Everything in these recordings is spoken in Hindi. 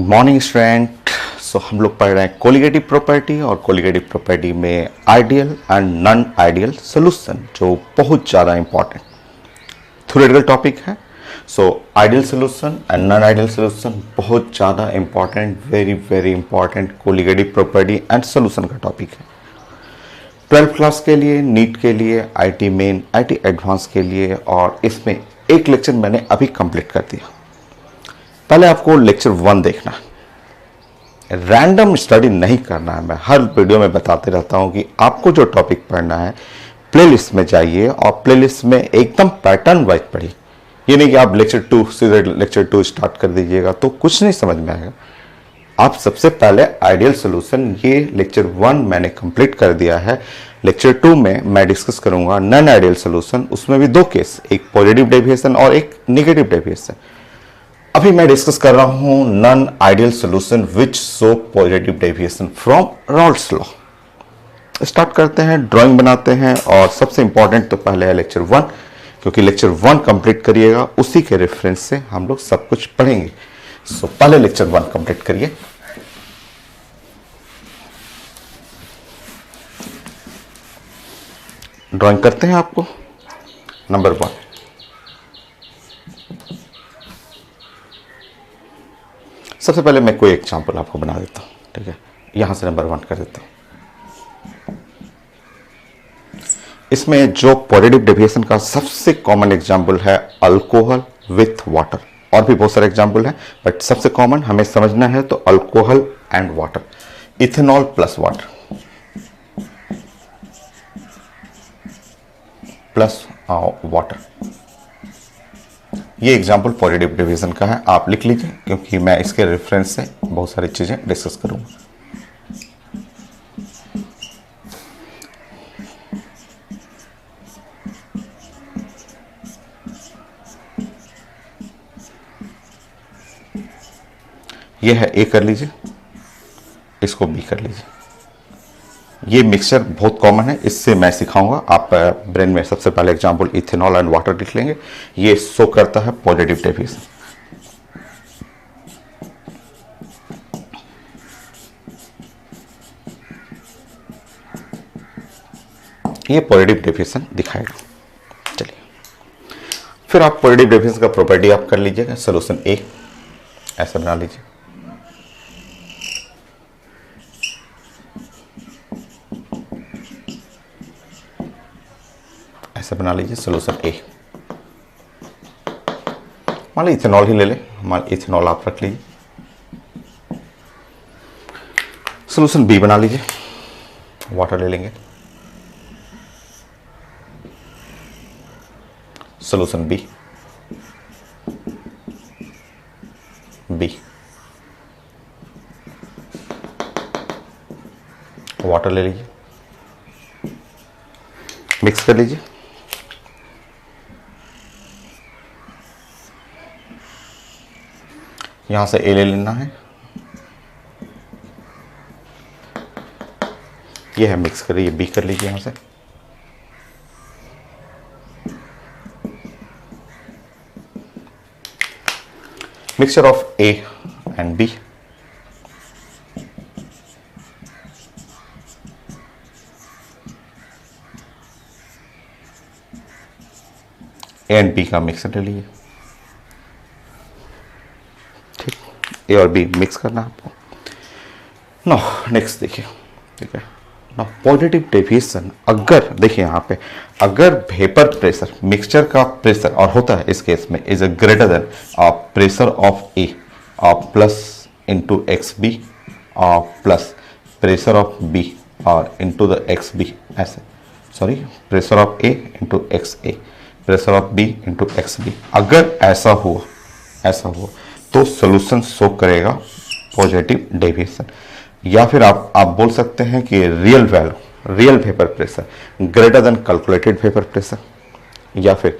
Morning student. सो हम लोग पढ़ रहे हैं कोलिगेटिव प्रॉपर्टी और कोलिगेटिव प्रॉपर्टी में ideal and non ideal solution, जो बहुत ज़्यादा इंपॉर्टेंट थ्योरेटिकल टॉपिक है। So ideal solution and non ideal solution बहुत ज़्यादा important, very very important colligative property and solution का टॉपिक है 12th क्लास के लिए, नीट के लिए, आईटी मेन, आईटी एडवांस के लिए। और इसमें एक लेक्चर मैंने अभी कंप्लीट कर दिया। पहले आपको लेक्चर 1 देखना है, रैंडम स्टडी नहीं करना है। मैं हर वीडियो में बताते रहता हूं कि आपको जो टॉपिक पढ़ना है प्लेलिस्ट में जाइए और प्लेलिस्ट में एकदम पैटर्न वाइज पढ़िए। ये नहीं कि आप लेक्चर 2 सीधे लेक्चर 2 स्टार्ट कर दीजिएगा तो कुछ नहीं समझ में आएगा। आप सबसे पहले आइडियल सॉल्यूशन, ये लेक्चर 1 मैंने कंप्लीट कर दिया है। लेक्चर 2 में मैं डिस्कस करूंगा नॉन आइडियल सॉल्यूशन, उसमें भी 2 केस, एक पॉजिटिव डेविएशन और एक नेगेटिव डेविएशन। अभी मैं डिस्कस कर रहा हूं non ideal solution which show positive deviation from Rawls law. Start करते हैं, ड्राइंग बनाते हैं। और सबसे इंपॉर्टेंट तो पहले है लेक्चर 1, क्योंकि लेक्चर 1 कंप्लीट करिएगा, उसी के रेफरेंस से हम लोग सब कुछ पढ़ेंगे। सो पहले लेक्चर 1 कंप्लीट करिए। ड्राइंग करते हैं आपको। नंबर 1, सबसे पहले मैं कोई एग्जाम्पल आपको बना देता हूं, ठीक है। यहां से नंबर 1 कर देता हूं। इसमें जो पॉजिटिव डेविएशन का सबसे कॉमन एग्जाम्पल है अल्कोहल विथ वाटर, और भी बहुत सारे एग्जाम्पल हैं बट सबसे कॉमन हमें समझना है तो alcohol and water, ethanol plus water plus water. ये एग्जाम्पल पॉजिटिव डेविएशन का है, आप लिख लीजिए क्योंकि मैं इसके रेफरेंस से बहुत सारी चीजें डिस्कस करूंगा। ये है ए कर लीजिए, इसको बी कर लीजिए। ये मिक्सचर बहुत कॉमन है, इससे मैं सिखाऊंगा। आप ब्रेन में सबसे पहले एग्जांपल इथेनॉल एंड वाटर लिख लेंगे। ये शो करता है पॉजिटिव डेविएशन। ये पॉजिटिव डेविएशन दिखाएगा। चलिए फिर आप पॉजिटिव डेविएशन का प्रॉपर्टी आप कर लीजिएगा। सॉल्यूशन ए ऐसा बना लीजिए। ऐसा बना लीजिए सॉल्यूशन ए। मान लीजिए इथेनॉल ही ले ले, मान इथेनॉल आप रख लीजिए। सॉल्यूशन बी बना लीजिए, वाटर ले लेंगे। सॉल्यूशन बी, बी वाटर ले लीजिए, मिक्स कर लीजिए। यहां से ए ले लेना है, ये है मिक्स करिए, बी कर लीजिए यहां से। Mixture of A and B, A and B का मिक्सर ले लीजिए। ठीक, ए और बी मिक्स करना है आपको। नो नेक्स्ट देखिए, ठीक है ना, पॉजिटिव डेविएशन। अगर देखिए यहाँ पे, अगर वेपर प्रेशर, मिक्सचर का प्रेशर और होता है इस केस में is greater than pressure of A plus into X B plus pressure of B और इंटू द एक्स बी, ऐसे sorry pressure of A into X A, pressure of B into X B. अगर ऐसा हुआ तो सोल्यूशन शो करेगा पॉजिटिव डेविएशन। या फिर आप बोल सकते हैं कि real value, real vapour pressure greater than calculated vapour pressure, या फिर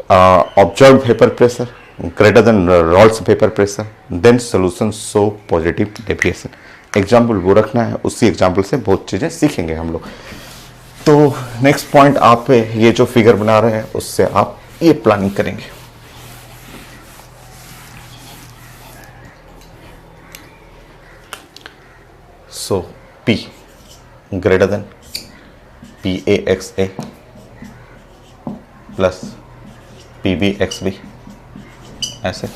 observe vapour pressure greater than Raoult's vapour pressure, then solution show positive deviation. Example वो रखना है, उसी एग्जाम्पल से बहुत चीजें सीखेंगे हम लोग। तो नेक्स्ट पॉइंट, आप ये जो फिगर बना रहे हैं उससे आप ये प्लानिंग करेंगे। So P greater than PaXA plus PbXB, ऐसे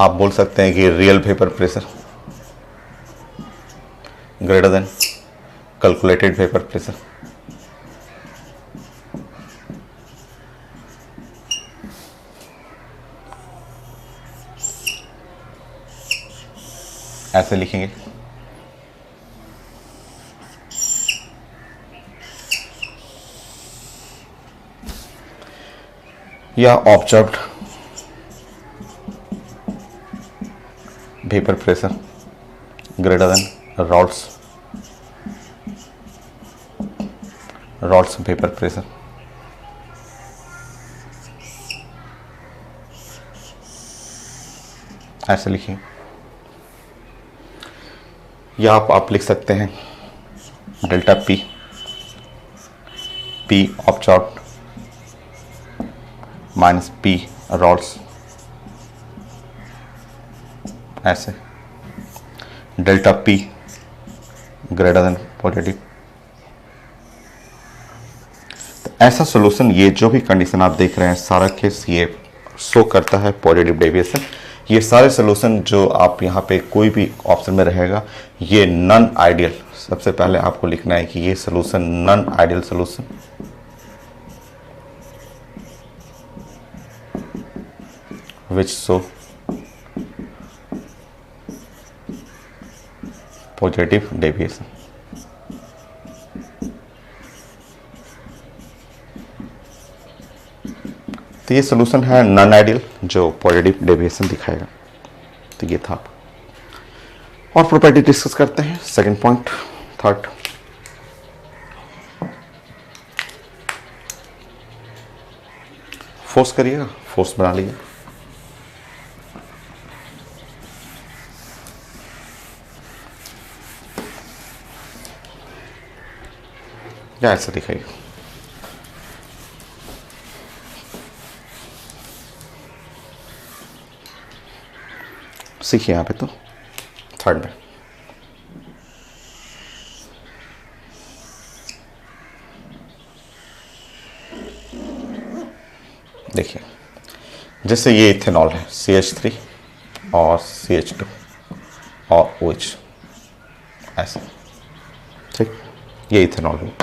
आप बोल सकते हैं कि real vapour pressure greater than calculated vapour pressure. ऐसे लिखेंगे। या observed vapour pressure greater than Raoult's vapour pressure. ऐसे लिखिए। या आप लिख सकते हैं delta P observed minus P Raoult's, ऐसे delta P greater than positive. तो ऐसा सॉल्यूशन, ये जो भी कंडीशन आप देख रहे हैं सारा केस ये शो करता है पॉजिटिव डेविएशन। ये सारे सॉल्यूशन जो आप यहाँ पे कोई भी ऑप्शन में रहेगा ये नॉन आइडियल, सबसे पहले आपको लिखना है कि ये solution non ideal solution, which show positive deviation। तो ये सॉल्यूशन है नॉन आइडियल जो पॉजिटिव डेविएशन दिखाएगा। तो ये था। और प्रॉपर्टी डिस्कस करते हैं। सेकंड पॉइंट, थर्ड, फोर्स करिएगा, फोर्स बना लीजिए। या ऐसा दिखाइए। सीखिए यहाँ पे तो थर्ड में देखिए, जैसे ये इथेनॉल है CH3 और CH2 और OH, ऐसे, ठीक, ये इथेनॉल है।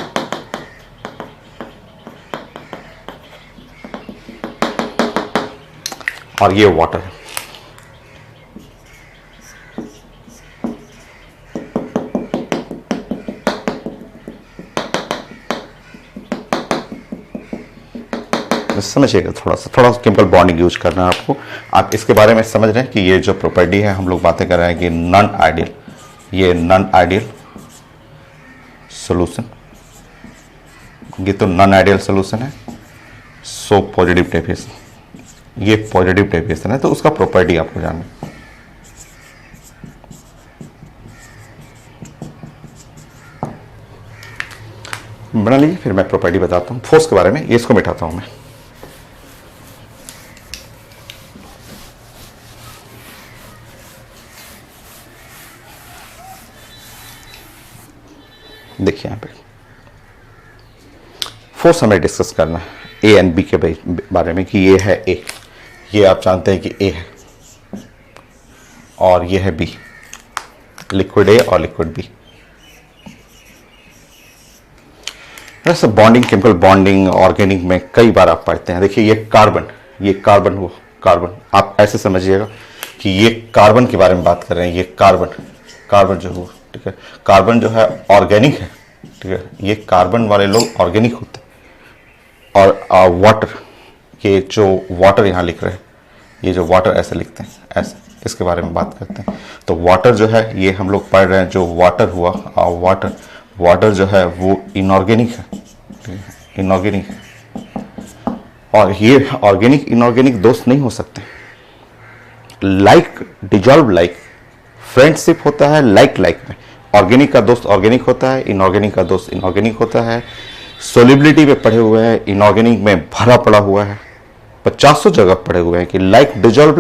और ये वाटर है। समझिएगा, थोड़ा सा केमिकल बॉन्डिंग यूज करना है आपको। आप इसके बारे में समझ रहे हैं कि ये जो प्रॉपर्टी है हम लोग बातें कर रहे हैं कि नॉन आइडियल, ये नॉन आइडियल सॉल्यूशन, ये तो नॉन आइडियल सॉल्यूशन है। सो पॉजिटिव डेविएशन, ये पॉजिटिव डेविएशन है, तो उसका प्रॉपर्टी आपको जानना है। बना लीजिए, फिर मैं प्रॉपर्टी बताता हूँ फोर्स के बारे में। ये इसको मिटाता हूं मैं। देखिए यहाँ पे फोर्स हमें डिस्कस करना है ए एंड बी के बारे में कि ये है ए, ये आप जानते हैं कि ए है, और ये है बी, लिक्विड ए और लिक्विड बी। वैसे बॉन्डिंग, केमिकल बॉन्डिंग ऑर्गेनिक में कई बार आप पढ़ते हैं। देखिए ये कार्बन हुआ, कार्बन आप ऐसे समझिएगा कि ये कार्बन के बारे में बात कर रहे हैं। ये कार्बन जो हुआ, ठीक है, कार्बन जो है ऑर्गेनिक है, ठीक है, ये कार्बन वाले लोग ऑर्गेनिक होते हैं। और वाटर, ये जो वाटर यहाँ लिख रहे हैं, ये जो वाटर ऐसे लिखते हैं, ऐसे इसके बारे में बात करते हैं। तो वाटर जो है ये हम लोग पढ़ रहे हैं, जो वाटर हुआ, वाटर जो है वो इनऑर्गेनिक है, ठीक है, इनऑर्गेनिक है। और ये ऑर्गेनिक इनऑर्गेनिक दोस्त नहीं हो सकते। लाइक डिजॉल्व लाइक, फ्रेंडशिप होता है लाइक में। ऑर्गेनिक का दोस्त ऑर्गेनिक होता है, इनऑर्गेनिक का दोस्त इनऑर्गेनिक होता है। सोलिबिलिटी पे पढ़े हुए हैं, इनऑर्गेनिक में भरा पड़ा हुआ है, 50 जगह पढ़े हुए हैं कि like dissolve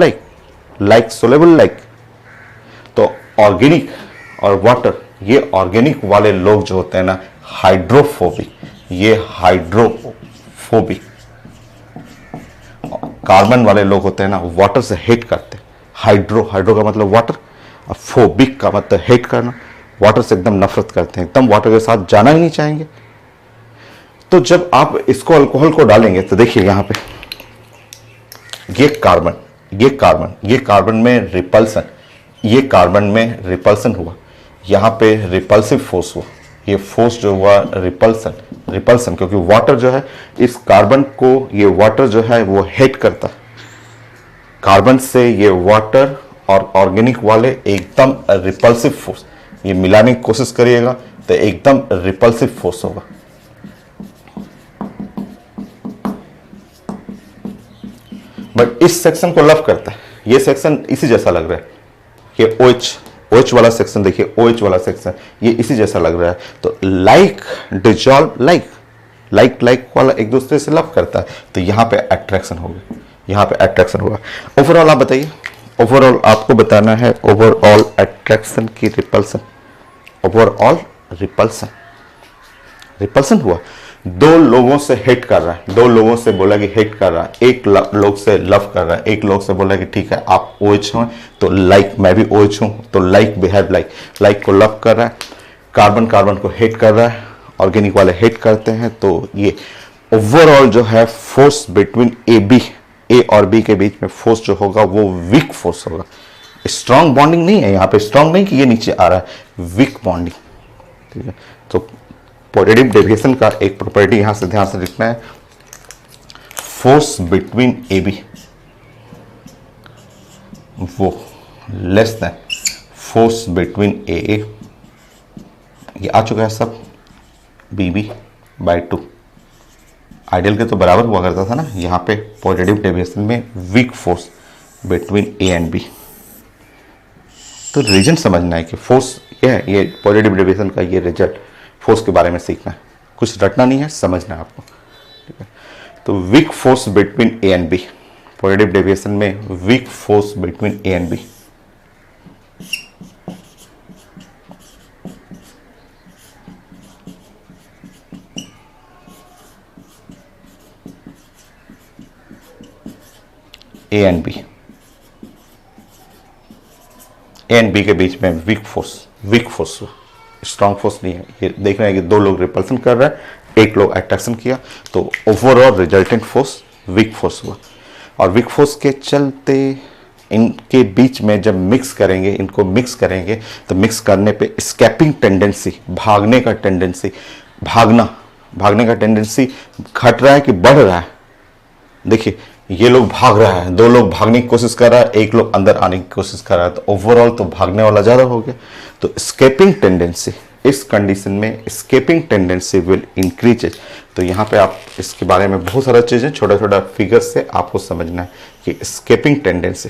like soluble like. तो ऑर्गेनिक और वाटर ये ऑर्गेनिक वाले लोग जो होते हैं ना हाइड्रोफोबिक, ये हाइड्रोफोबिक। कार्बन वाले लोग होते हैं ना वाटर से हेट करते हैं। हाइड्रो का मतलब वाटर, और फोबिक का मतलब हेट करना, वाटर से एकदम नफरत करते हैं, एकदम वाटर के साथ जाना ही नहीं चाहेंगे। तो जब आप इसको अल्कोहल को डालेंगे तो देखिए यहां पे ये कार्बन में रिपल्सन, ये कार्बन में रिपल्सन हुआ, यहां पे रिपल्सिव फोर्स हुआ, ये फोर्स जो हुआ रिपल्सन, क्योंकि वाटर जो है इस कार्बन को, ये वाटर जो है वो हेट करता है कार्बन से, ये वाटर और ऑर्गेनिक वाले एकदम रिपल्सिव फोर्स, ये मिलाने की कोशिश करिएगा तो एकदम रिपल्सिव फोर्स होगा। बट इस सेक्शन को लव करता है, ये सेक्शन इसी जैसा लग रहा है, ये OH वाला सेक्शन देखिए, OH वाला सेक्शन ये इसी जैसा लग रहा है। तो लाइक डिजॉल्व लाइक वाला एक दूसरे से लव करता है, तो यहां पे अट्रैक्शन होगा, ओवरऑल आप बताइए, ओवरऑल आपको बताना है, ओवरऑल अट्रैक्शन की रिपल्सन, ओवरऑल रिपल्सन हुआ। दो लोगों से हेट कर रहा है, दो लोगों से बोला कि हेट कर रहा है, एक लोग से लव कर रहा है, एक लोग से बोला कि ठीक है आप OH हो तो लाइक, मैं भी OH हूं तो लाइक बिहेव लाइक को लव कर रहा है, कार्बन को हेट कर रहा है, ऑर्गेनिक वाले हेट करते हैं। तो ये ओवरऑल जो है फोर्स बिटवीन ए और बी के बीच में फोर्स जो होगा वो वीक फोर्स होगा। स्ट्रॉन्ग बॉन्डिंग नहीं है यहाँ पे, स्ट्रॉन्ग नहीं कि ये नीचे आ रहा है, वीक बॉन्डिंग, ठीक है। तो पॉजिटिव डेविएशन का एक प्रॉपर्टी यहां से ध्यान से लिखना है, फोर्स बिटवीन ए बी वो लेस देन फोर्स बिटवीन ए, ये आ चुका है सब BB/2, आइडियल के तो बराबर हुआ करता था ना, यहाँ पे पॉजिटिव डेविएशन में weak force between A and B. तो रीजन समझना है कि फोर्स ये पॉजिटिव डेविएशन का ये रिजल्ट, फोर्स के बारे में सीखना है, कुछ रटना नहीं है, समझना है आपको, ठीक है। तो weak force between A and B, positive deviation में weak force between A and B. A and B के बीच में वीक फोर्स, स्ट्रॉन्ग फोर्स नहीं है। ये देख रहे हैं कि दो लोग रिपल्सन कर रहे हैं, एक लोग अट्रैक्शन किया, तो overall resultant force weak force हुआ। और वीक फोर्स के चलते इनके बीच में जब इनको मिक्स करेंगे तो मिक्स करने पे स्केपिंग टेंडेंसी, भागने का टेंडेंसी घट रहा है कि बढ़ रहा है। देखिए ये लोग भाग रहा है, दो लोग भागने की कोशिश कर रहा है, एक लोग अंदर आने की कोशिश कर रहा है, तो ओवरऑल तो भागने वाला ज्यादा हो गया। तो स्केपिंग टेंडेंसी, इस कंडीशन में स्केपिंग टेंडेंसी विल इंक्रीज। तो यहाँ पे आप इसके बारे में बहुत सारा चीजें छोटा छोटा फिगर से आपको समझना है कि escaping tendency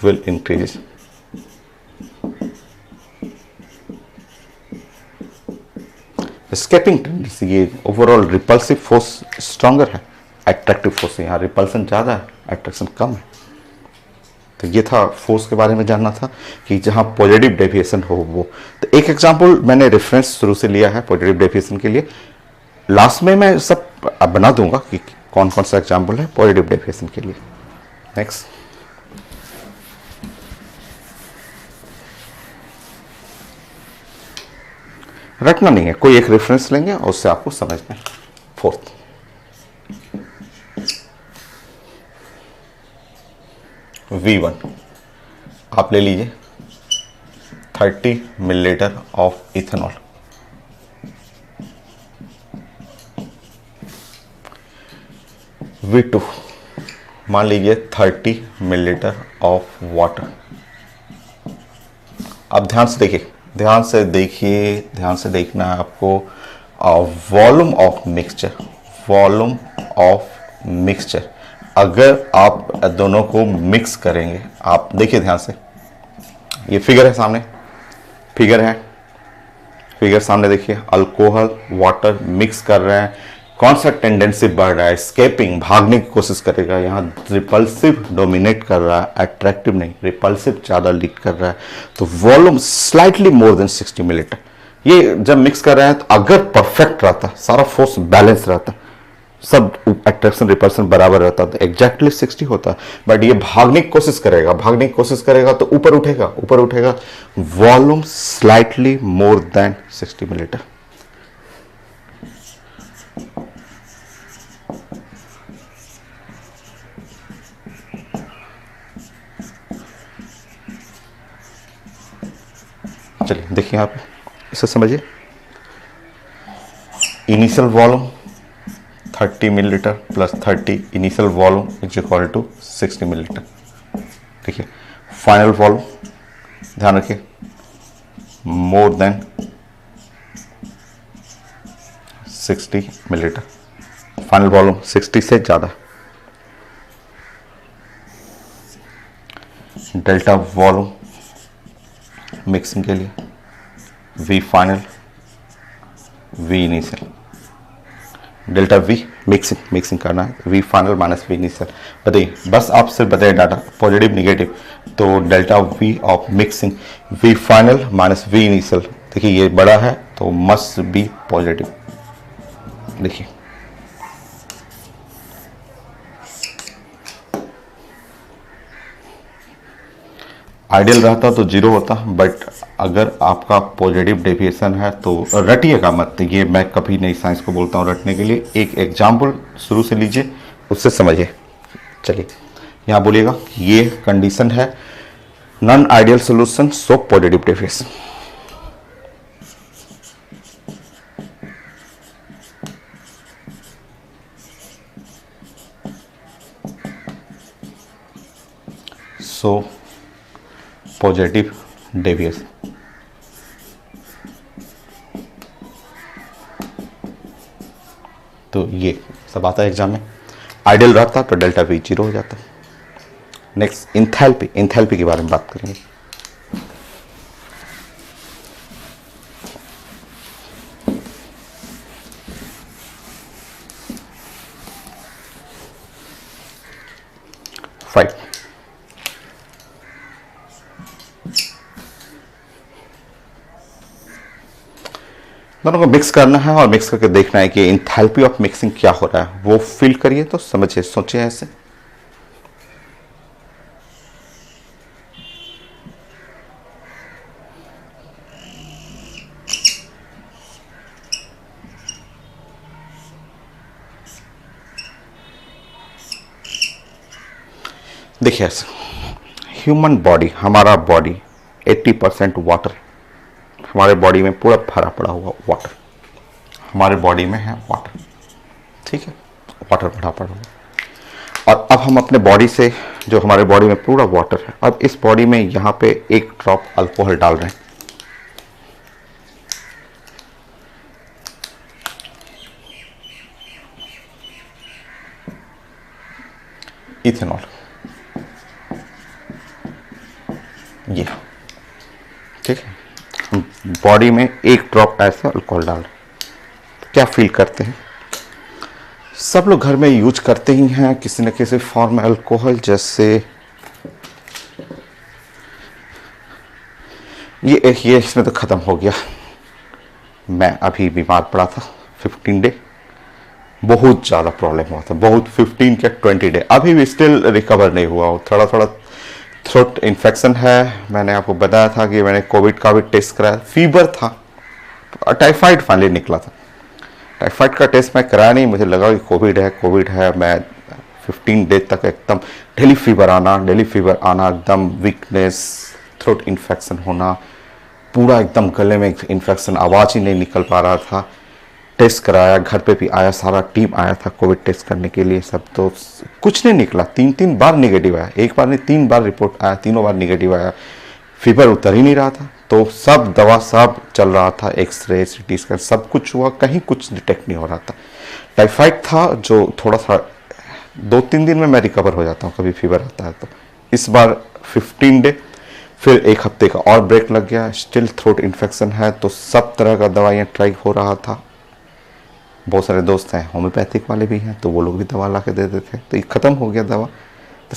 will increase. Escaping tendency, ये ओवरऑल रिपल्सिव फोर्स स्ट्रॉन्गर है, अट्रैक्टिव फोर्स यहाँ रिपल्सन ज़्यादा है, अट्रैक्शन कम है। तो ये था फोर्स के बारे में जानना था कि जहाँ पॉजिटिव डेविएशन हो वो। तो एक एग्जांपल मैंने रेफरेंस शुरू से लिया है पॉजिटिव डेविएशन के लिए, लास्ट में मैं सब बना दूंगा कि कौन कौन सा एग्जाम्पल है पॉजिटिव डेविएशन के लिए। नेक्स्ट, रटना नहीं है, कोई एक रेफरेंस लेंगे और उससे आपको समझना है। फोर्थ, V1 आप ले लीजिए 30 मिलीलीटर ऑफ इथेनॉल, V2 मान लीजिए 30 मिलीलीटर ऑफ वाटर। अब ध्यान से देखिए, ध्यान से देखना है आपको वॉल्यूम ऑफ मिक्सचर। अगर आप दोनों को मिक्स करेंगे, आप देखिए ध्यान से, ये फिगर है सामने, फिगर सामने देखिए, अल्कोहल वाटर मिक्स कर रहे हैं, कौन सा टेंडेंसी बढ़ रहा है, स्केपिंग, भागने की कोशिश करेगा, यहाँ रिपल्सिव डोमिनेट कर रहा है, अट्रैक्टिव नहीं, रिपल्सिव ज़्यादा लीड कर रहा है, तो volume slightly more than 60 millimetre. ये जब मिक्स कर रहे हैं तो अगर परफेक्ट रहता, सारा फोर्स बैलेंस रहता, सब अट्रैक्शन रिपल्सन बराबर रहता तो एग्जैक्टली 60 होता, बट ये भागने की कोशिश करेगा, भागने की कोशिश करेगा तो ऊपर उठेगा, ऊपर उठेगा, volume slightly more than 60 millimetre. चलिए देखिए आप इसे समझिए। Initial volume 30 millilitre plus 30 initial volume is equal to 60 millilitre. देखिए फाइनल वॉल्यूम ध्यान रखिए more than 60 millilitre, final volume 60 से ज़्यादा। डेल्टा वॉल्यूम मिक्सिंग के लिए V final V initial, delta V mixing करना है, V final minus V initial. बताइए, बस आप सिर्फ बताइए डाटा पॉजिटिव निगेटिव, तो delta V of mixing V final minus V initial, देखिए ये बड़ा है तो मस्ट बी पॉजिटिव। देखिए आइडियल रहता तो जीरो होता, बट अगर आपका पॉजिटिव डेविएशन है तो रटिएगा मत, ये मैं कभी नहीं साइंस को बोलता हूँ रटने के लिए। एक एग्जाम्पल शुरू से लीजिए, उससे समझिए। चलिए यहाँ बोलिएगा ये कंडीशन है non ideal solution so positive deviation. So positive deviation, तो ये सब आता है एग्जाम में। आइडियल रहता तो डेल्टा वी जीरो हो जाता। नेक्स्ट इंथैल्पी, इंथैल्पी के बारे में बात करेंगे। फाइव, दोनों को मिक्स करना है और मिक्स करके देखना है कि इंथैल्पी ऑफ मिक्सिंग क्या हो रहा है, वो फील करिए तो समझिए, सोचिए ऐसे। देखिए ऐसे, ह्यूमन बॉडी, हमारा बॉडी 80% वाटर, हमारे बॉडी में पूरा भरा पड़ा हुआ वाटर, हमारे बॉडी में है वाटर, ठीक है, वाटर भरा पड़ा हुआ। और अब हम अपने बॉडी से, जो हमारे बॉडी में पूरा वाटर है, अब इस बॉडी में यहाँ पे एक ड्रॉप अल्कोहल डाल रहे हैं। इथेनॉल, ये ठीक है, बॉडी में एक ड्रॉप ऐसा अल्कोहल डाल, तो क्या फील करते हैं? सब लोग घर में यूज करते ही हैं किसी न किसी फॉर्म में अल्कोहल, जैसे ये इसमें तो ख़त्म हो गया। मैं अभी बीमार पड़ा था 15 डे, बहुत ज़्यादा प्रॉब्लम हुआ था, बहुत 15 के 20 डे, अभी भी स्टिल रिकवर नहीं हुआ हूँ, थोड़ा थोड़ा थ्रोट इन्फेक्शन है। मैंने आपको बताया था कि मैंने कोविड का भी टेस्ट कराया, फीवर था, टाइफाइड फाइनली निकला था। टाइफाइड का टेस्ट मैं कराया नहीं, मुझे लगा कि कोविड है। मैं 15 डे तक एकदम डेली फीवर आना, एकदम वीकनेस, थ्रोट इन्फेक्शन होना, पूरा एकदम गले में इन्फेक्शन, आवाज़ ही नहीं निकल पा रहा था। टेस्ट कराया, घर पे भी आया, सारा टीम आया था कोविड टेस्ट करने के लिए, सब तो कुछ नहीं निकला। 3 बार निगेटिव आया, एक बार नहीं 3 बार रिपोर्ट आया, तीनों बार निगेटिव आया। फीवर उतर ही नहीं रहा था, तो सब दवा सब चल रहा था, एक्सरे, सीटी स्कैन सब कुछ हुआ, कहीं कुछ डिटेक्ट नहीं हो रहा था। टाइफाइड था जो थोड़ा सा 2-3 दिन में मैं रिकवर हो जाता हूँ कभी फीवर आता है तो। इस बार 15 डे, फिर 1 हफ्ते का और ब्रेक लग गया, स्टिल थ्रोट इन्फेक्शन है, तो सब तरह का दवाइयाँ ट्राई हो रहा था, बहुत सारे दोस्त हैं होम्योपैथिक वाले भी हैं, तो वो लोग भी दवा ला के दे देते हैं, तो ये ख़त्म हो गया दवा। तो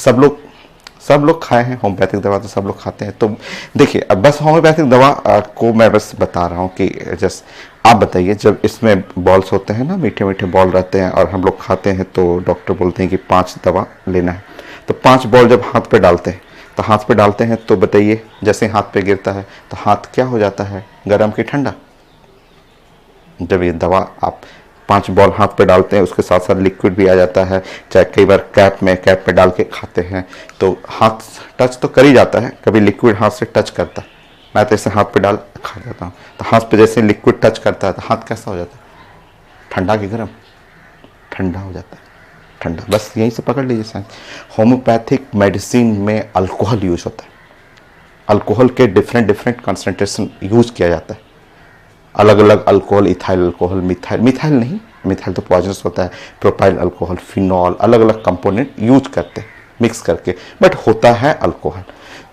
सब लोग खाए हैं होम्योपैथिक दवा, तो सब लोग खाते हैं। तो देखिए, अब बस होम्योपैथिक दवा को मैं बस बता रहा हूँ कि जस्ट आप बताइए, जब इसमें बॉल्स होते हैं ना, मीठे मीठे बॉल रहते हैं, और हम लोग खाते हैं, तो डॉक्टर बोलते हैं कि 5 दवा लेना है। तो 5 बॉल जब हाथ पे डालते हैं, तो हाथ पे डालते हैं तो बताइए, जैसे हाथ पे गिरता है तो हाथ क्या हो जाता है, गर्म कि ठंडा? जब ये दवा आप 5 बॉल हाथ पे डालते हैं, उसके साथ साथ लिक्विड भी आ जाता है, चाहे कई बार कैप पे डाल के खाते हैं, तो हाथ टच तो कर ही जाता है, कभी लिक्विड हाथ से टच करता है। मैं तो इसे हाथ पे डाल खा जाता हूँ, तो हाथ पे जैसे लिक्विड टच करता है तो हाथ कैसा हो जाता है, ठंडा कि गर्म? ठंडा हो जाता है, ठंडा। बस यहीं से पकड़ लीजिए साइंस। होम्योपैथिक मेडिसिन में अल्कोहल यूज होता है, अल्कोहल के डिफरेंट कंसंट्रेशन यूज किया जाता है, अलग अलग अल्कोहल, इथाइल अल्कोहल, मिथाइल नहीं, मिथाइल तो पॉइजनस होता है, प्रोपाइल अल्कोहल, फिनॉल, अलग अलग कंपोनेंट यूज करते हैं मिक्स करके, बट होता है अल्कोहल।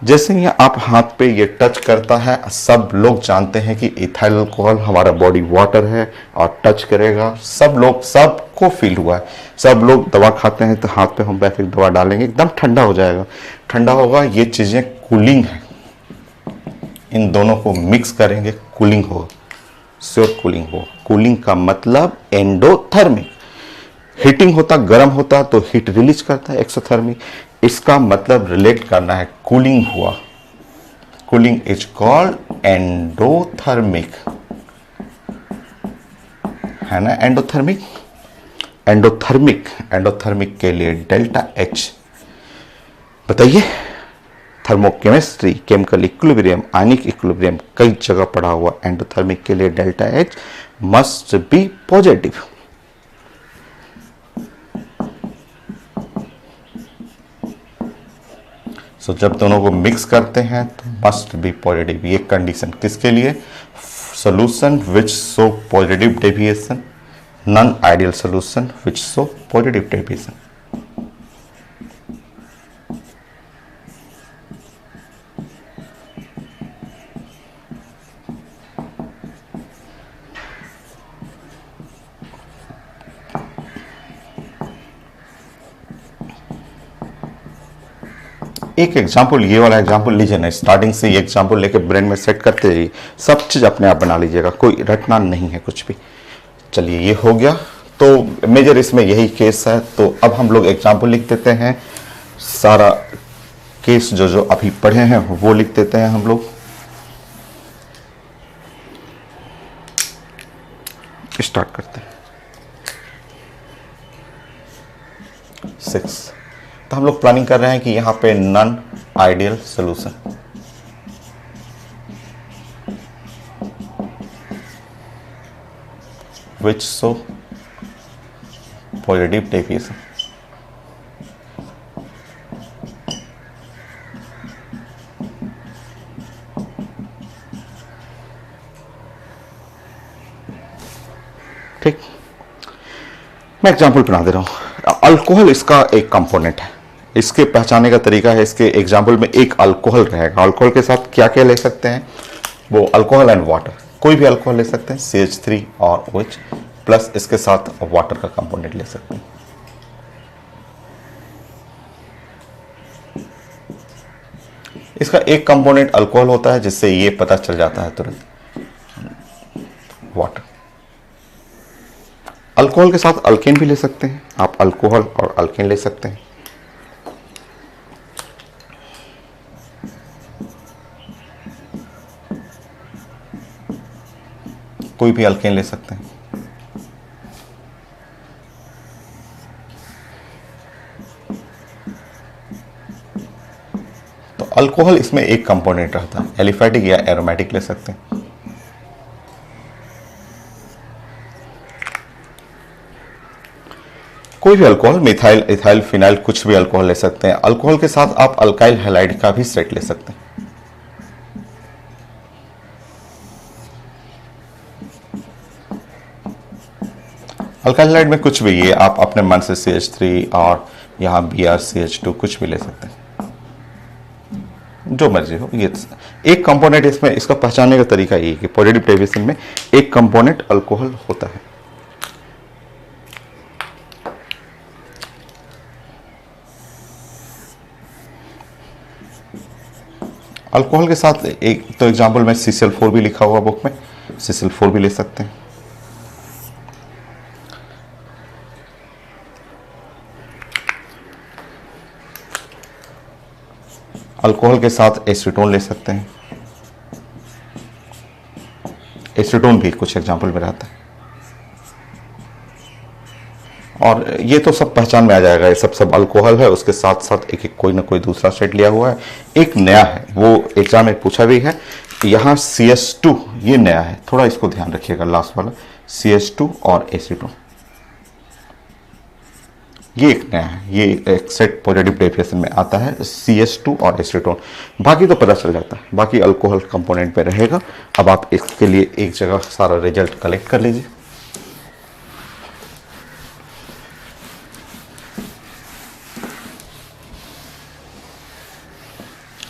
जैसे ही आप हाथ पे ये टच करता है, सब लोग जानते हैं कि इथाइल अल्कोहल हमारा बॉडी वाटर है और टच करेगा, सब लोग, सबको फील हुआ है, सब लोग दवा खाते हैं तो हाथ पे होम्योपैथिक दवा डालेंगे, एकदम ठंडा हो जाएगा, ठंडा होगा। ये चीज़ें कूलिंग है, इन दोनों को मिक्स करेंगे, कूलिंग होगा, श्योर कूलिंग हो। कूलिंग का मतलब एंडोथर्मिक, हीटिंग होता, गर्म होता तो हीट रिलीज करता है, एक्सोथर्मिक, इसका मतलब रिलेट करना है, कूलिंग हुआ, कूलिंग इज कॉल्ड एंडोथर्मिक, है ना? एंडोथर्मिक, एंडोथर्मिक के लिए डेल्टा एच बताइए। Thermochemistry, chemical equilibrium, ionic equilibrium, कई जगह पढ़ा हुआ, एंडोथर्मिक के लिए delta H must be positive. So जब दोनों को मिक्स करते हैं तो मस्ट बी पॉजिटिव। ये कंडीशन किसके लिए? Solution which show positive deviation, non ideal solution which show positive deviation. एक एग्जाम्पल, ये वाला एग्जाम्पल लीजिए ना, स्टार्टिंग से ये एग्जाम्पल लेके ब्रेन में सेट करते रहिए, सब चीज़ अपने आप बना लीजिएगा, कोई रटना नहीं है कुछ भी। चलिए, ये हो गया, तो मेजर इसमें यही केस है। तो अब हम लोग एग्जाम्पल लिख देते हैं, सारा केस जो अभी पढ़े हैं वो लिख देते हैं हम लोग। स्टार्ट करते हैं। 6, तो हम लोग प्लानिंग कर रहे हैं कि यहां पे non ideal solution, which show positive deviation. ठीक, मैं एग्जाम्पल बना दे रहा हूं। अल्कोहल इसका एक कंपोनेंट है, इसके पहचाने का तरीका है, इसके एग्जाम्पल में एक अल्कोहल रहेगा। अल्कोहल के साथ क्या क्या ले सकते हैं? वो अल्कोहल एंड वाटर, कोई भी अल्कोहल ले सकते हैं, CH3 और OH, प्लस इसके साथ वाटर का कंपोनेंट ले सकते हैं। इसका एक कंपोनेंट अल्कोहल होता है, जिससे ये पता चल जाता है तुरंत, वाटर। अल्कोहल के साथ अल्केन भी ले सकते हैं आप, अल्कोहल और अल्केन ले सकते हैं। कोई भी अल्केन ले सकते हैं। तो अल्कोहल इसमें एक कंपोनेंट रहता है, एलिफैटिक या एरोमेटिक ले सकते हैं। कोई भी अल्कोहल, मिथाइल, इथाइल, फिनाइल, कुछ भी अल्कोहल ले सकते हैं। अल्कोहल के साथ आप अल्काइल हैलाइड का भी सेट ले सकते हैं। अल्काइल हैलाइड में कुछ भी, ये आप अपने मन से CH3 और यहाँ BrCH2 कुछ भी ले सकते हैं, जो मर्जी हो। ये एक कंपोनेंट इसमें, इसका पहचानने का तरीका ये है कि पॉजिटिव डेविएशन में एक कंपोनेंट अल्कोहल होता है। अल्कोहल के साथ एक तो एग्जाम्पल में CCl4 भी लिखा हुआ बुक में, CCl4 भी ले सकते हैं। अल्कोहल के साथ एसीटोन ले सकते हैं, एसीटोन भी कुछ एग्जाम्पल में रहता है। और ये तो सब पहचान में आ जाएगा, ये सब अल्कोहल है, उसके साथ साथ एक एक कोई ना कोई दूसरा सेट लिया हुआ है। एक नया है, वो एग्जाम में पूछा भी है, यहाँ CS2 ये नया है, थोड़ा इसको ध्यान रखिएगा, लास्ट वाला CS2 और एसीटोन ये एक नया है, ये एक सेट पॉजिटिव डेफिनेशन में आता है, CS2 और एसीटोन। बाकी तो पता चल जाता है, बाकी अल्कोहल कंपोनेंट पे रहेगा। अब आप इसके लिए एक जगह सारा रिजल्ट कलेक्ट कर लीजिए।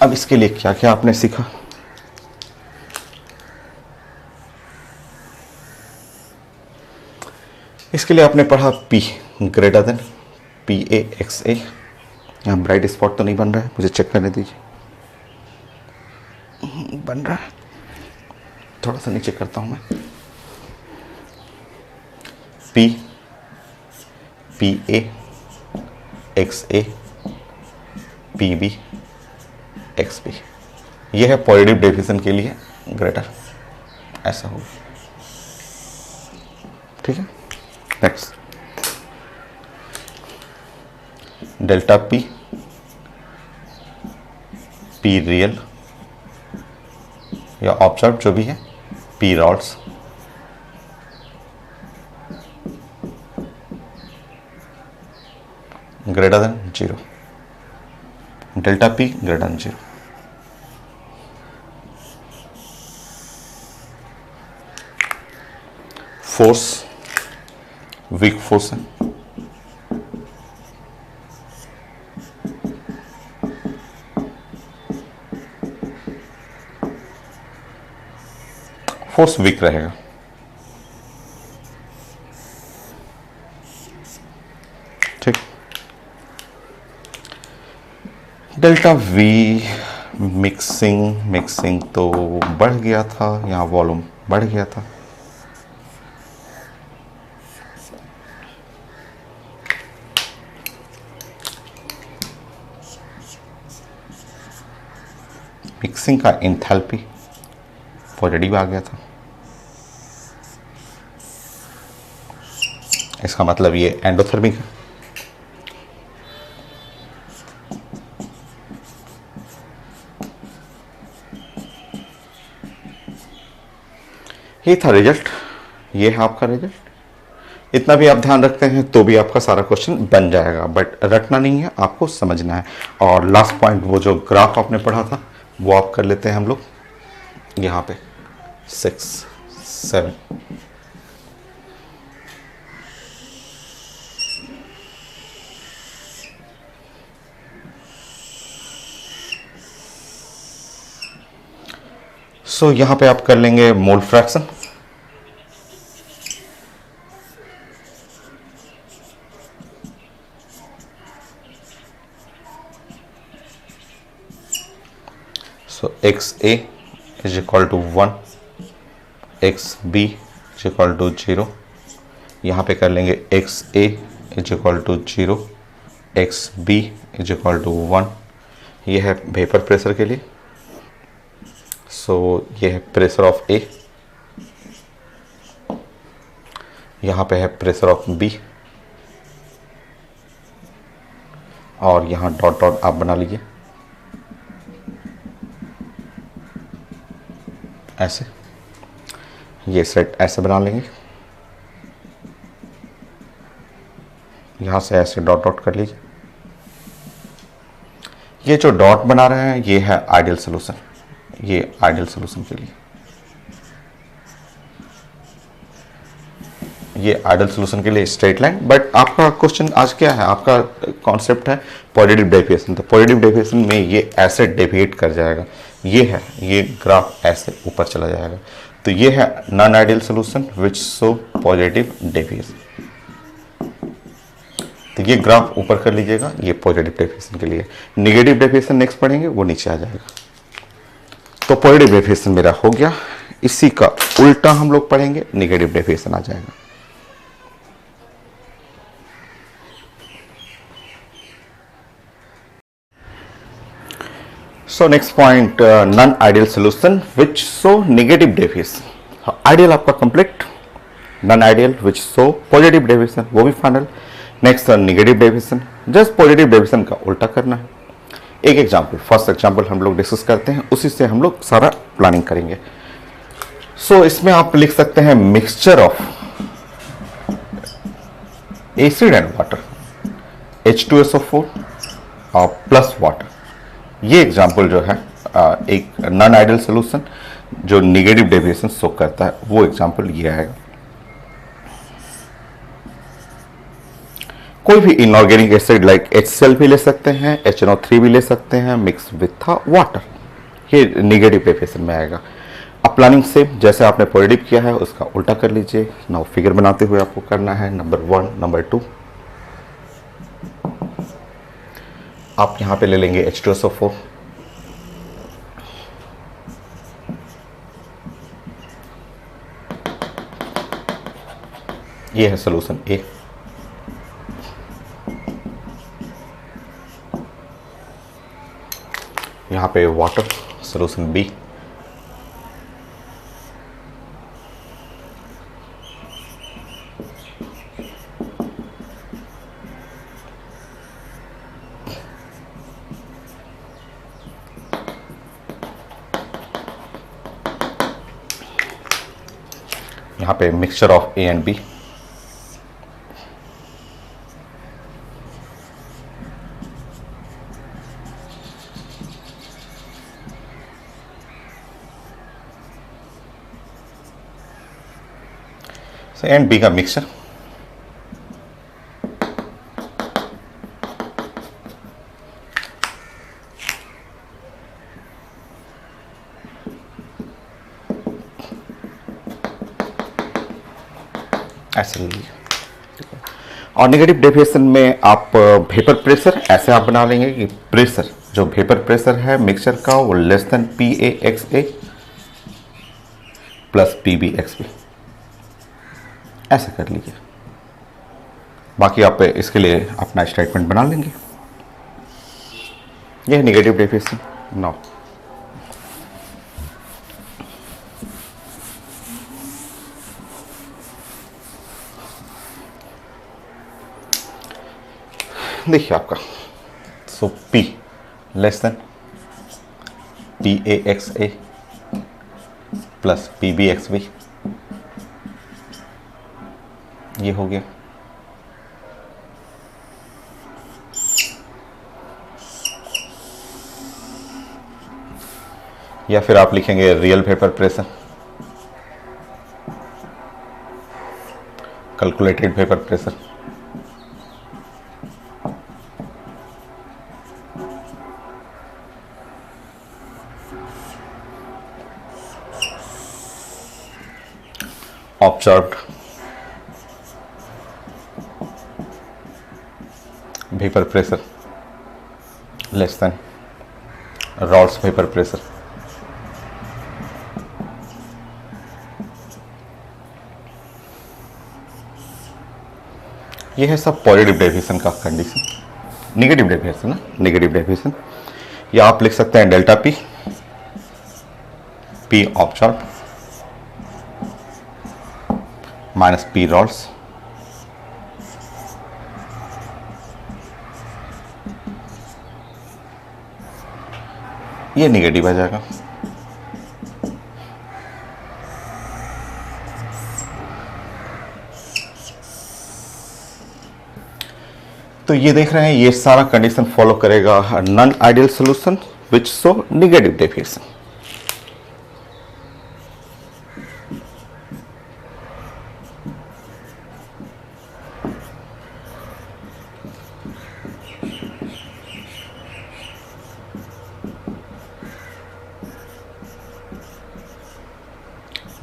अब इसके लिए क्या क्या आपने सीखा? इसके लिए आपने पढ़ा P ग्रेटर देन PA/XA। यहाँ ब्राइट स्पॉट तो नहीं बन रहा है, मुझे चेक करने दीजिए। बन रहा है, थोड़ा सा नीचे करता हूँ मैं। P PA/XA PB/XB, यह है पॉजिटिव डेफिनेशन के लिए ग्रेटर, ऐसा होगा। ठीक है, next delta P P real या ऑब्जर्व जो भी है, P rods greater than 0, delta P greater then 0। Force weak force है, फोर्स वीक रहेगा। ठीक, डेल्टा V मिक्सिंग तो बढ़ गया था, यहाँ वॉल्यूम बढ़ गया था। मिक्सिंग का एंथैल्पी पॉजिटिव आ गया था, इसका मतलब ये एंडोथर्मिक है। ये था रिजल्ट, ये है आपका रिजल्ट। इतना भी आप ध्यान रखते हैं तो भी आपका सारा क्वेश्चन बन जाएगा, बट रटना नहीं है, आपको समझना है। और लास्ट पॉइंट, वो जो ग्राफ आपने पढ़ा था वो आप कर लेते हैं हम लोग यहाँ पे 6, 7। सो यहाँ पे आप कर लेंगे mole fraction. So XA is equal to 1, XB is equal to 0। यहाँ पे कर लेंगे XA is equal to 0, XB is equal to 1। ये है वेपर प्रेशर के लिए। सो ये है प्रेशर ऑफ A, यहाँ पे है प्रेशर ऑफ B, और यहाँ डॉट डॉट आप बना लीजिए ऐसे। ये सेट ऐसे बना लेंगे, यहाँ से ऐसे डॉट डॉट कर लीजिए। ये जो डॉट बना रहे हैं ये है आइडियल सॉल्यूशन, ये आइडियल सॉल्यूशन के लिए, ये आइडियल सॉल्यूशन के लिए स्ट्रेट लाइन। बट आपका क्वेश्चन आज क्या है, आपका कॉन्सेप्ट है पॉजिटिव डेविएशन। तो पॉजिटिव डेविएशन में ये ऐसे डेविएट कर जाएगा, ये है, ये ग्राफ ऐसे ऊपर चला जाएगा। तो ये है non ideal solution which show positive deviation. तो ये ग्राफ ऊपर कर लीजिएगा, ये पॉजिटिव डेविएशन के लिए। नेगेटिव डेविएशन नेक्स्ट पढ़ेंगे, वो नीचे आ जाएगा। तो पॉजिटिव डेफिनेशन मेरा हो गया। इसी का उल्टा हम लोग पढ़ेंगे, नेगेटिव डेफिनेशन आ जाएगा। So next point, non ideal solution which show negative definition. Ideal आपका complete, non ideal which show positive definition वो भी final. Next negative definition, just positive definition का उल्टा करना है। एक एग्जाम्पल, फर्स्ट एग्जाम्पल हम लोग डिस्कस करते हैं, उसी से हम लोग सारा प्लानिंग करेंगे। सो इसमें आप लिख सकते हैं mixture of acid and water, H2SO4 और प्लस वाटर। ये एग्जाम्पल जो है एक नॉन आइडियल सोल्यूशन जो निगेटिव डेविएशन शो करता है, वो एग्जाम्पल ये आएगा। कोई भी इनऑर्गेनिक एसिड लाइक HCl भी ले सकते हैं, HNO3 भी ले सकते हैं, मिक्स विथ वाटर, ये निगेटिव डेविएशन में आएगा। अब प्लानिंग से जैसे आपने पॉजिटिव किया है उसका उल्टा कर लीजिए। नाउ फिगर बनाते हुए आपको करना है नंबर 1, नंबर 2। आप यहां पे ले लेंगे H2SO4, ये है सोल्यूशन ए। यहां पे वाटर, सोल्यूशन बी। यहाँ पे mixture of A and B. A and B का मिक्सचर। ऐसे लीजिए। और नेगेटिव डेफिनेशन में आप वेपर प्रेशर ऐसे आप बना लेंगे कि प्रेशर, जो वेपर प्रेशर है मिक्सचर का, वो less than PaXA plus PbXB, ऐसे कर लीजिए। बाकी आप इसके लिए अपना स्टेटमेंट बना लेंगे। यह है नेगेटिव डेफिनेशन। नाउ देखिए आपका, so P less than PaXA plus PbXB, ये हो गया। या फिर आप लिखेंगे real vapour pressure, calculated vapour pressure. Observed vapour pressure less than Raoult's vapour pressure. यह है सब पॉजिटिव डेफिनेशन का कंडीशन। नेगेटिव डेफिनेशन ना, नेगेटिव डेफिनेशन या आप लिख सकते हैं delta P, P observed minus P Raoult's, ये निगेटिव आ जाएगा। तो ये देख रहे हैं, ये सारा कंडीशन फॉलो करेगा non ideal solution which show negative definition.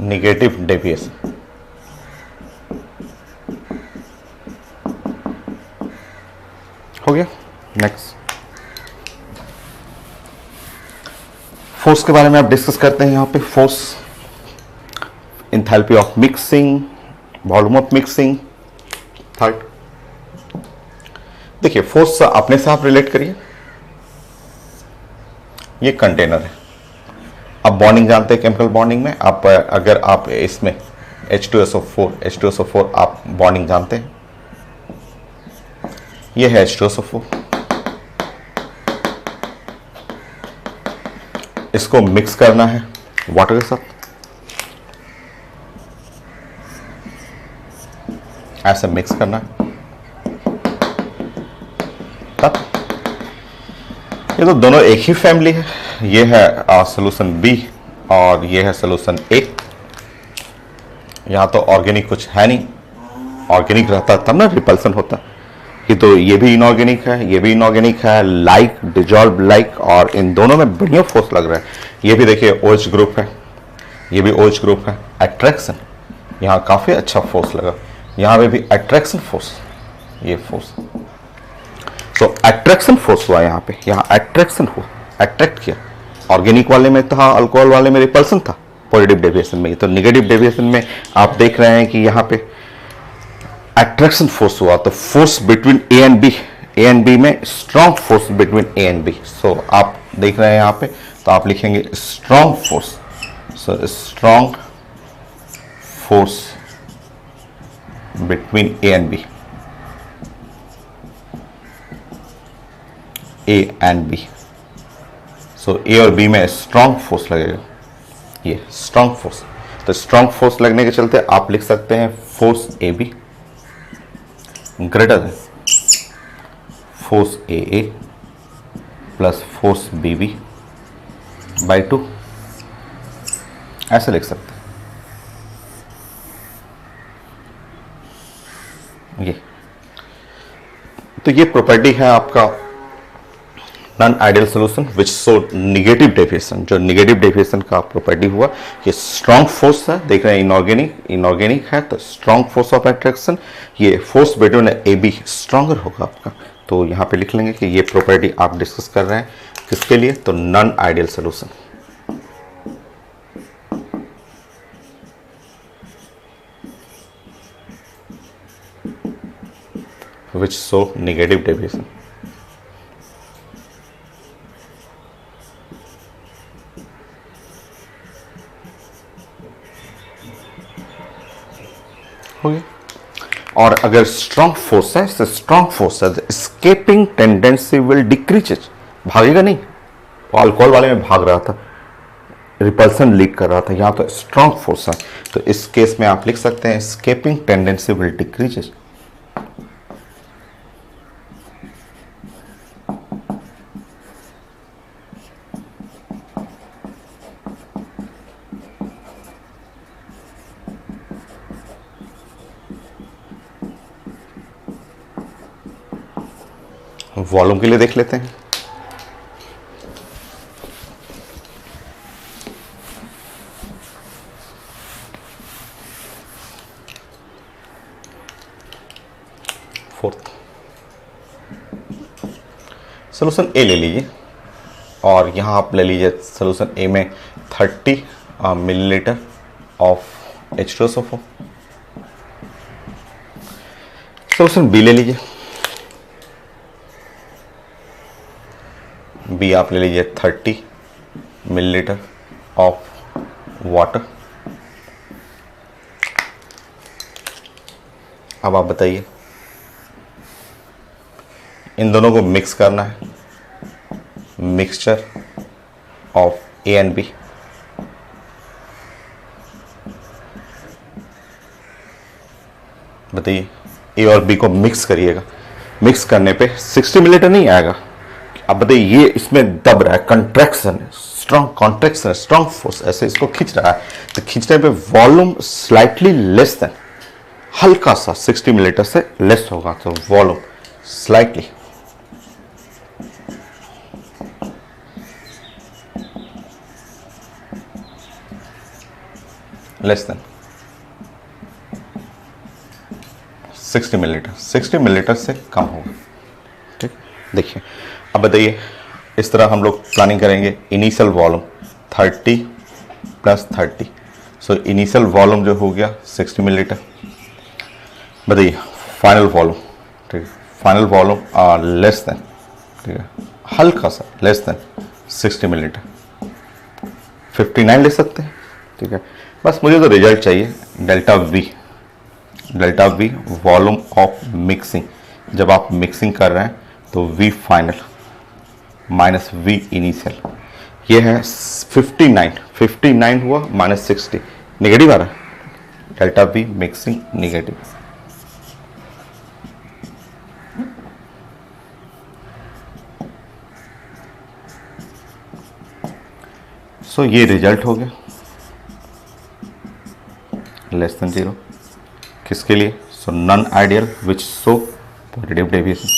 Negative deviation हो गया। नेक्स्ट फोर्स के बारे में आप डिस्कस करते हैं यहाँ पे। Force, enthalpy of mixing, volume of mixing. Third, देखिए फोर्स अपने से आप रिलेट करिए। ये कंटेनर है, आप बॉन्डिंग जानते हैं केमिकल बॉन्डिंग में। आप अगर आप इसमें H2SO4 आप बॉन्डिंग जानते हैं। ये है H2SO4, इसको मिक्स करना है वाटर के साथ, ऐसे मिक्स करना है। तब ये तो दोनों एक ही फैमिली है। ये है सोल्यूशन बी और ये है सोल्यूशन ए। यहां तो ऑर्गेनिक कुछ है नहीं, ऑर्गेनिक रहता तब ना रिपल्सन होता। ये तो ये भी इनऑर्गेनिक है, ये भी इनऑर्गेनिक है, लाइक डिजॉल्व लाइक, और इन दोनों में बढ़िया फोर्स लग रहा है। ये भी देखिए OH ग्रुप है, ये भी OH ग्रुप है। अट्रैक्शन, यहाँ काफी अच्छा फोर्स लगा, यहाँ पे भी अट्रैक्शन फोर्स, ये फोर्स। तो अट्रैक्शन फोर्स हुआ यहाँ पे, यहाँ अट्रैक्शन हुआ, अट्रैक्ट किया। ऑर्गेनिक वाले में था, अल्कोहल वाले में रिपल्सन था, पॉजिटिव डेविएशन में। तो नेगेटिव डेविएशन में आप देख रहे हैं कि यहाँ पे अट्रैक्शन फोर्स हुआ। तो force between A and B में strong force between A and B. So आप देख रहे हैं यहाँ पे, तो आप लिखेंगे strong force. So strong force between A and B, A and B. So A और बी में स्ट्रॉन्ग फोर्स लगेगा, ये स्ट्रॉन्ग फोर्स। तो स्ट्रॉन्ग फोर्स लगने के चलते आप लिख सकते हैं force A B greater than force A A plus force B B by 2, ऐसे लिख सकते हैं ये। तो ये प्रॉपर्टी है आपका non ideal solution which show negative deviation. जो निगेटिव डेविएशन का प्रॉपर्टी हुआ, ये स्ट्रॉन्ग फोर्स है। देख रहे हैं इनऑर्गेनिक है, तो स्ट्रॉन्ग फोर्स ऑफ अट्रैक्शन, ये force between A B stronger होगा आपका। तो यहाँ पे लिख लेंगे कि ये प्रॉपर्टी आप डिस्कस कर रहे हैं किसके लिए, तो non ideal solution which show negative deviation. हो गया। और अगर स्ट्रॉन्ग फोर्स है, स्ट्रॉन्ग फोर्स है, एस्केपिंग टेंडेंसी विल डिक्रीज, भागेगा नहीं। वो अल्कोहल वाले में भाग रहा था, रिपल्सन लीक कर रहा था, यहां तो स्ट्रॉन्ग फोर्स है। तो इस केस में आप लिख सकते हैं escaping tendency will decrease. Volume के लिए देख लेते हैं। फोर्थ सोल्यूशन ए ले लीजिए, और यहां आप ले लीजिए सोल्यूशन ए में 30 millilitre of H2SO4। Solution B ले लीजिए, बी आप ले लीजिए 30 मिलीलीटर ऑफ वाटर। अब आप बताइए, इन दोनों को मिक्स करना है, mixture of A and B. बताइए, ए और बी को मिक्स करिएगा, मिक्स करने पे 60 मिलीलीटर नहीं आएगा। अब बताइए, ये इसमें दब रहा है, कंट्रैक्शन है, स्ट्रॉन्ग कॉन्ट्रैक्शन है, स्ट्रॉन्ग फोर्स ऐसे इसको खींच रहा है। तो खींचने पे वॉल्यूम स्लाइटली लेस देन, हल्का सा 60 मिलीलीटर से लेस होगा। तो volume slightly less than 60 millilitre, 60 millilitre से कम होगा। ठीक, देखिए अब बताइए, इस तरह हम लोग प्लानिंग करेंगे। Initial volume 30 plus 30, so initial volume जो हो गया 60 मिलीलीटर। बताइए फाइनल वॉल्यूम, ठीक है, फाइनल वॉल्यूम लेस देन, ठीक है, हल्का सा लेस देन 60 मिलीलीटर, 59 ले सकते हैं, ठीक है। बस मुझे तो रिजल्ट चाहिए, delta V volume of mixing. जब आप मिक्सिंग कर रहे हैं तो V final minus V initial, ये है 59 हुआ माइनस 60, नेगेटिव आ रहा है, डेल्टा वी मिक्सिंग नेगेटिव। सो ये रिजल्ट हो गया लेस देन 0 किसके लिए, so non ideal which show positive deviation.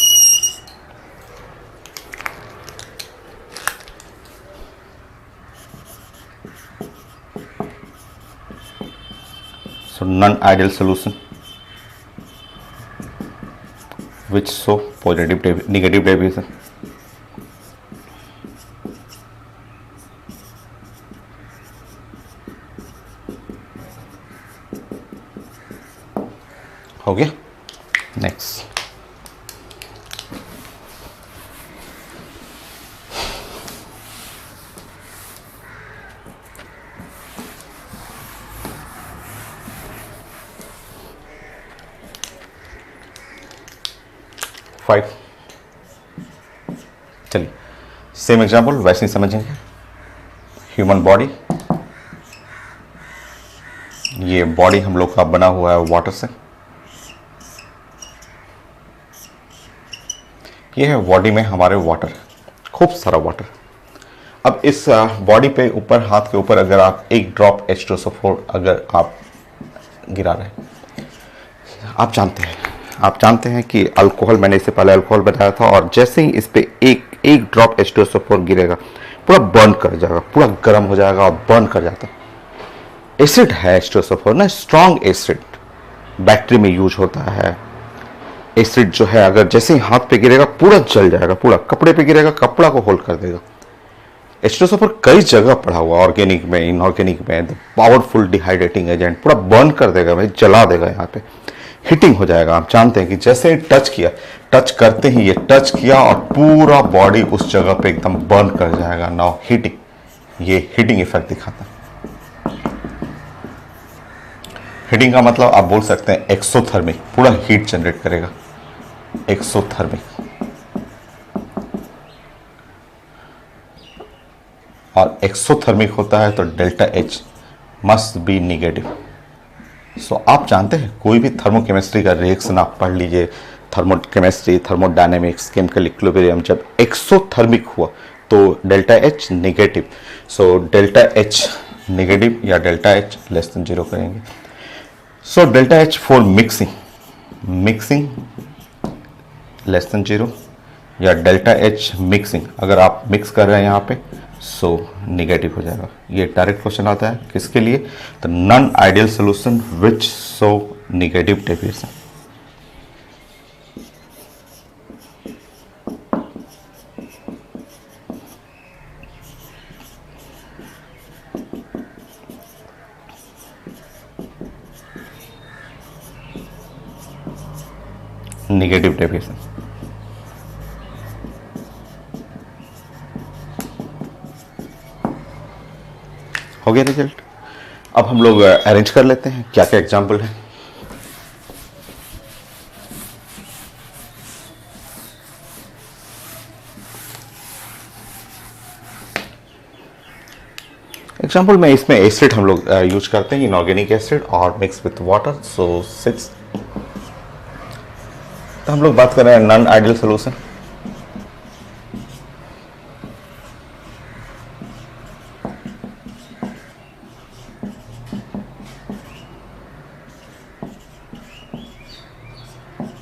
So non ideal solution which show positive negative deviation. हो गया, नेक्स्ट। फाइव, चलिए सेम एग्जाम्पल वैसे ही समझेंगे। ह्यूमन बॉडी, ये बॉडी हम लोग का बना हुआ है वाटर से, ये है बॉडी में हमारे वाटर, खूब सारा वाटर। अब इस बॉडी पे ऊपर, हाथ के ऊपर अगर आप एक ड्रॉप H2SO4 अगर आप गिरा रहे हैं, आप जानते हैं कि अल्कोहल, मैंने इससे पहले अल्कोहल बताया था, और जैसे ही इस पे एक ड्रॉप H2SO4 गिरेगा पूरा बर्न कर जाएगा, पूरा गर्म हो जाएगा और बर्न कर जाता है। एसिड है H2SO4 ना, स्ट्रॉन्ग एसिड, बैटरी में यूज होता है। एसिड जो है अगर जैसे ही हाथ पे गिरेगा पूरा जल जाएगा, पूरा कपड़े पे गिरेगा कपड़ा को होल्ड कर देगा। H2SO4 कई जगह पड़ा हुआ, ऑर्गेनिक में, इनऑर्गेनिक में, पावरफुल डिहाइड्रेटिंग एजेंट, पूरा बर्न कर देगा भाई, जला देगा, यहाँ पे हीटिंग हो जाएगा। आप जानते हैं कि जैसे ही टच करते ही ये टच किया और पूरा बॉडी उस जगह पे एकदम बर्न कर जाएगा। नाउ हीटिंग, ये हीटिंग इफेक्ट दिखाता है। हीटिंग का मतलब आप बोल सकते हैं एक्सोथर्मिक, पूरा हीट जनरेट करेगा, एक्सोथर्मिक। और एक्सोथर्मिक होता है तो delta H must be negative. So आप जानते हैं कोई भी थर्मोकेमिस्ट्री का रिएक्शन आप पढ़ लीजिए, थर्मोकेमिस्ट्री, थर्मोडायनेमिक्स, केमिकल इक्विलिब्रियम, जब एक्सोथर्मिक हुआ तो delta H negative. So delta H negative या डेल्टा H लेस देन 0 करेंगे। So delta H for mixing less than 0, या डेल्टा H मिक्सिंग, अगर आप मिक्स कर रहे हैं यहाँ पे सो निगेटिव हो जाएगा। ये डायरेक्ट क्वेश्चन आता है किसके लिए, तो non ideal solution which show negative deviation. Negative deviation. हो गया रिजल्ट। अब हम लोग अरेंज कर लेते हैं क्या क्या एग्जाम्पल है। एग्जाम्पल में इसमें एसिड हम लोग यूज करते हैं, इनऑर्गेनिक एसिड और मिक्स विथ वाटर, सो 6। तो हम लोग बात कर रहे हैं non ideal solution.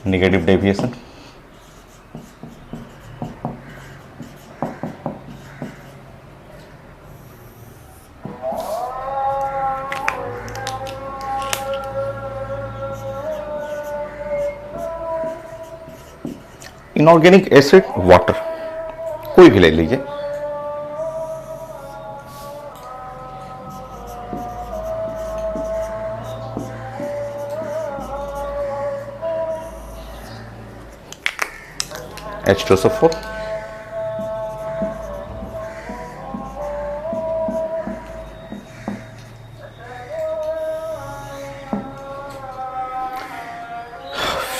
Negative deviation, inorganic acid water, कोई भी ले लीजिए, H2SO4,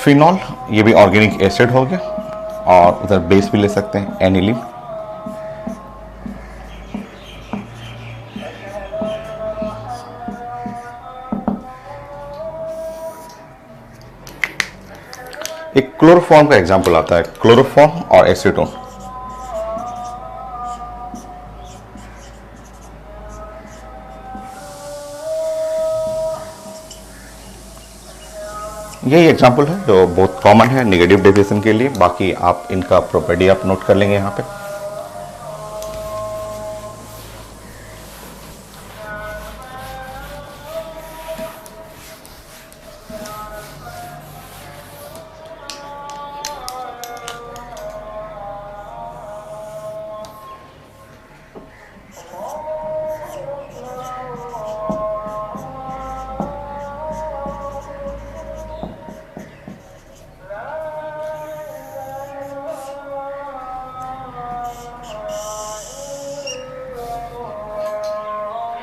फिनॉल, ये भी ऑर्गेनिक एसिड हो गया, और उधर बेस भी ले सकते हैं एनिलीन। एक क्लोरोफॉर्म का एग्जांपल आता है, क्लोरोफॉर्म और एसीटोन। यही एग्जांपल है जो बहुत कॉमन है नेगेटिव डेविएशन के लिए। बाकी आप इनका प्रॉपर्टी आप नोट कर लेंगे यहाँ पे।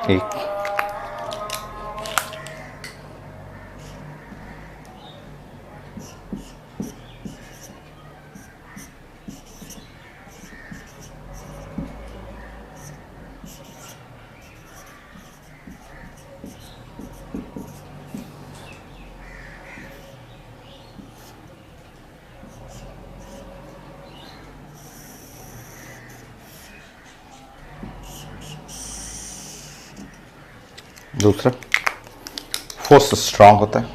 एक दूसरा, फोर्स स्ट्रांग होता है,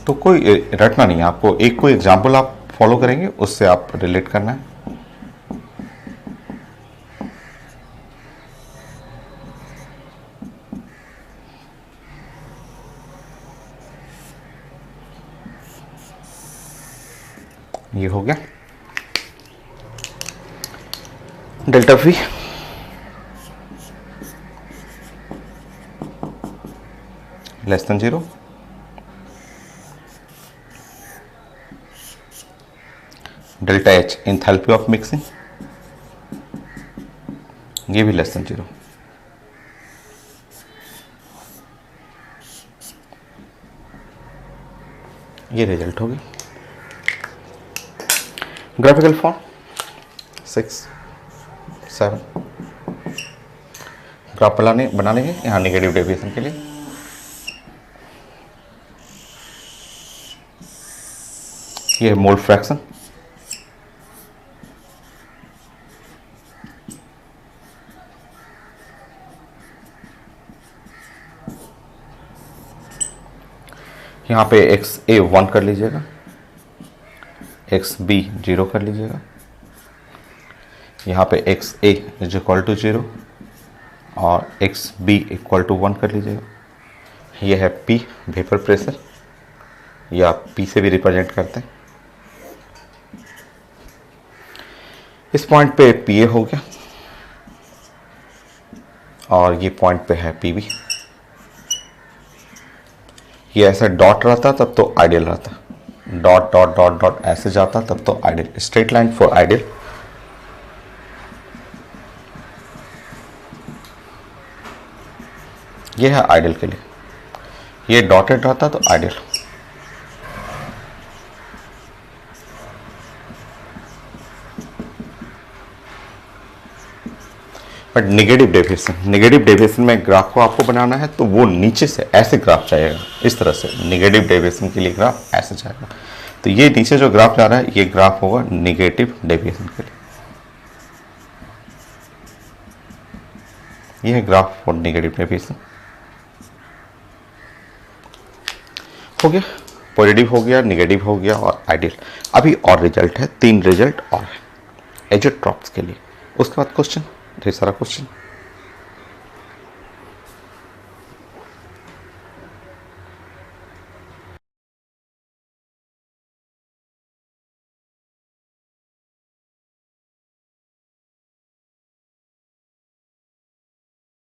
तो कोई रटना नहीं है आपको, एक कोई एग्जांपल आप फॉलो करेंगे, उससे आप रिलेट करना है। ये हो गया delta we, less than 0, delta H enthalpy of mixing, ये भी लेस देन 0। ये रिजल्ट होगी। ग्राफिकल फॉर्म 6, 7 ग्राफ बनाने हैं यहाँ नेगेटिव डेविएशन के लिए। ये है मोल फ्रैक्शन, यहाँ पे एक्स ए 1 कर लीजिएगा, एक्स बी 0 कर लीजिएगा, यहाँ पे X A is equal to 0 और एक्स बी इक्वल टू 1 कर लीजिएगा। यह है पी, वेपर प्रेशर, या पी से भी रिप्रेजेंट करते हैं। इस पॉइंट पे पी ए हो गया और ये पॉइंट पे है पी बी। ये ऐसा डॉट रहता तब तो आइडियल रहता, डॉट डॉट डॉट डॉट ऐसे जाता तब तो ideal, straight line for ideal. ये है आइडियल के लिए, ये डॉटेड रहता तो आइडियल। बट नेगेटिव डेविएशन में ग्राफ को आपको बनाना है तो वो नीचे से ऐसे ग्राफ जाएगा, इस तरह से। नेगेटिव डेविएशन के लिए ग्राफ ऐसे जाएगा, तो ये नीचे जो ग्राफ जा रहा है ये ग्राफ होगा नेगेटिव डेविएशन के लिए। ये है ग्राफ फॉर नेगेटिव डेविएशन। हो गया, पॉजिटिव हो गया, नेगेटिव हो गया और आइडियल। अभी और रिजल्ट है, 3 रिजल्ट और है एजेट्रॉप्स के लिए। उसके बाद क्वेश्चन, ढेर सारा क्वेश्चन।